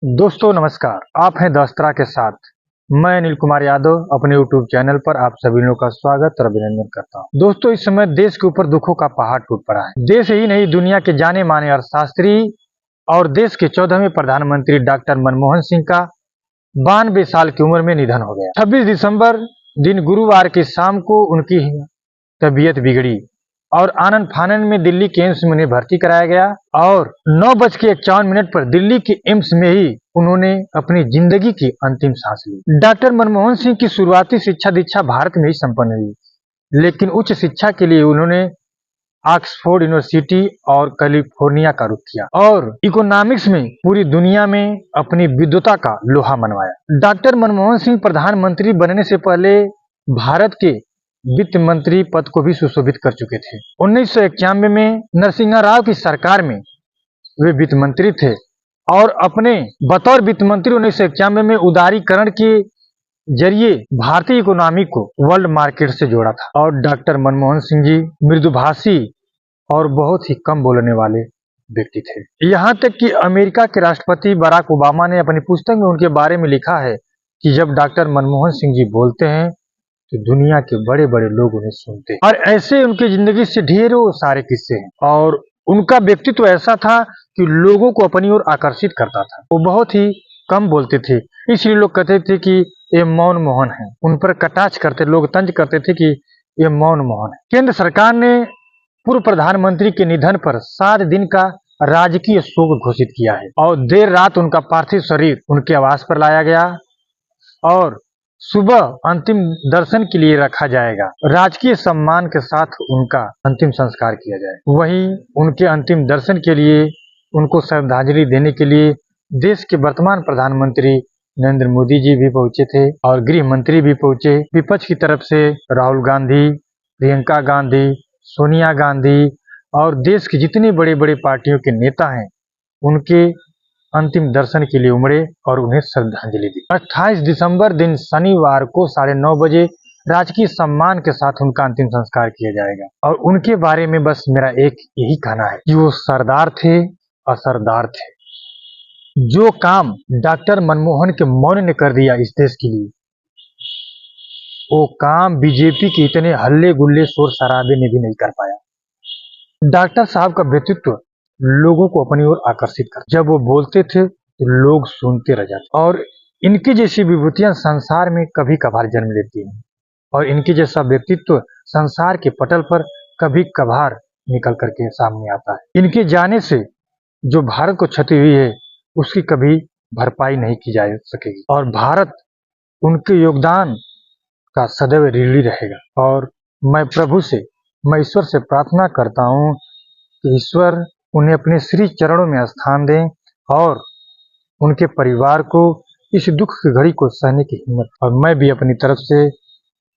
दोस्तों नमस्कार, आप हैं दस्तरा के साथ। मैं अनिल कुमार यादव अपने YouTube चैनल पर आप सभी लोगों का स्वागत और अभिनंदन करता हूं। दोस्तों इस समय देश के ऊपर दुखों का पहाड़ टूट पड़ा है। देश ही नहीं दुनिया के जाने माने अर्थशास्त्री और देश के 14वें प्रधानमंत्री डॉक्टर मनमोहन सिंह का 92 साल की उम्र में निधन हो गया। 26 दिसंबर दिन गुरुवार की शाम को उनकी तबीयत बिगड़ी और आनन फानन में दिल्ली के एम्स में उन्हें भर्ती कराया गया और 9:51 पर दिल्ली के एम्स में ही उन्होंने अपनी जिंदगी की अंतिम सांस ली। डॉक्टर मनमोहन सिंह की शुरुआती शिक्षा दीक्षा भारत में ही संपन्न हुई, लेकिन उच्च शिक्षा के लिए उन्होंने ऑक्सफोर्ड यूनिवर्सिटी और कैलिफोर्निया का रुख किया और इकोनॉमिक्स में पूरी दुनिया में अपनी विद्वता का लोहा मनवाया। डॉक्टर मनमोहन सिंह प्रधानमंत्री बनने से पहले भारत के वित्त मंत्री पद को भी सुशोभित कर चुके थे। 1991 में नरसिम्हा राव की सरकार में वे वित्त मंत्री थे और अपने बतौर वित्त मंत्री 1991 में उदारीकरण के जरिए भारतीय इकोनॉमी को वर्ल्ड मार्केट से जोड़ा था। और डॉक्टर मनमोहन सिंह जी मृदुभाषी और बहुत ही कम बोलने वाले व्यक्ति थे। यहाँ तक कि अमेरिका के राष्ट्रपति बराक ओबामा ने अपनी पुस्तक में उनके बारे में लिखा है कि जब डॉक्टर मनमोहन सिंह जी बोलते हैं तो दुनिया के बड़े बड़े लोग उन्हें सुनते हैं। और ऐसे उनकी जिंदगी से ढेरों सारे किस्से हैं और उनका व्यक्तित्व ऐसा था कि लोगों को अपनी ओर आकर्षित करता था। वो बहुत ही कम बोलते थे, इसलिए लोग कहते थे कि ये मौन मोहन है। उन पर कटाक्ष करते लोग, तंज करते थे कि ये मौन मोहन है। केंद्र सरकार ने पूर्व प्रधानमंत्री के निधन पर 7 दिन का राजकीय शोक घोषित किया है और देर रात उनका पार्थिव शरीर उनके आवास पर लाया गया और सुबह अंतिम दर्शन के लिए रखा जाएगा। राजकीय सम्मान के साथ उनका अंतिम संस्कार किया जाए। वहीं उनके अंतिम दर्शन के लिए उनको श्रद्धांजलि देने के लिए देश के वर्तमान प्रधानमंत्री नरेंद्र मोदी जी भी पहुंचे थे और गृह मंत्री भी पहुंचे। विपक्ष की तरफ से राहुल गांधी, प्रियंका गांधी, सोनिया गांधी और देश के जितने बड़े बड़े पार्टियों के नेता हैं उनके अंतिम दर्शन के लिए उमड़े और उन्हें श्रद्धांजलि दी। 28 दिसंबर दिन शनिवार को 9:30 बजे राजकीय सम्मान के साथ उनका अंतिम संस्कार किया जाएगा। और उनके बारे में बस मेरा एक यही कहना है कि वो सरदार थे, असरदार थे। जो काम डॉक्टर मनमोहन के मौन ने कर दिया इस देश के लिए, वो काम बीजेपी के इतने हल्ले गुल्ले शोर शराबे ने भी नहीं कर पाया। डॉक्टर साहब का व्यक्तित्व लोगों को अपनी ओर आकर्षित कर, जब वो बोलते थे तो लोग सुनते रह जाते और इनकी जैसी विभूतियां संसार में कभी कभार जन्म लेती हैं और इनकी जैसा व्यक्तित्व संसार के पटल पर कभी कभार निकल करके सामने आता है। इनके जाने से जो भारत को क्षति हुई है उसकी कभी भरपाई नहीं की जा सकेगी और भारत उनके योगदान का सदैव ऋणी रहेगा। और मैं ईश्वर से प्रार्थना करता हूँ कि ईश्वर उन्हें अपने श्री चरणों में स्थान दें और उनके परिवार को इस दुख की घड़ी को सहने की हिम्मत। और मैं भी अपनी तरफ से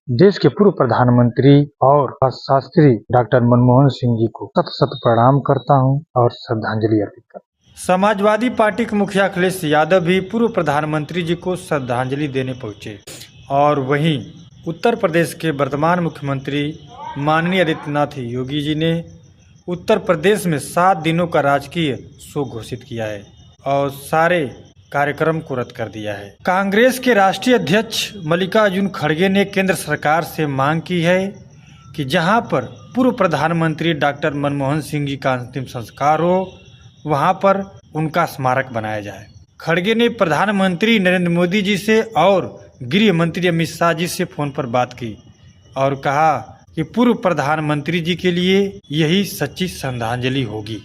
देश के पूर्व प्रधानमंत्री और अर्थशास्त्री डॉक्टर मनमोहन सिंह जी को शत शत प्रणाम करता हूं और श्रद्धांजलि अर्पित करता हूं। समाजवादी पार्टी के मुखिया अखिलेश यादव भी पूर्व प्रधानमंत्री जी को श्रद्धांजलि देने पहुंचे और वहीं उत्तर प्रदेश के वर्तमान मुख्यमंत्री माननीय आदित्यनाथ योगी जी ने उत्तर प्रदेश में 7 दिनों का राजकीय शोक घोषित किया है और सारे कार्यक्रम को रद्द कर दिया है। कांग्रेस के राष्ट्रीय अध्यक्ष मल्लिकार्जुन खड़गे ने केंद्र सरकार से मांग की है कि जहां पर पूर्व प्रधानमंत्री डॉक्टर मनमोहन सिंह जी का अंतिम संस्कार हो वहां पर उनका स्मारक बनाया जाए। खड़गे ने प्रधानमंत्री नरेंद्र मोदी जी से और गृह मंत्री अमित शाह जी से फोन पर बात की और कहा कि पूर्व प्रधानमंत्री जी के लिए यही सच्ची श्रद्धांजलि होगी।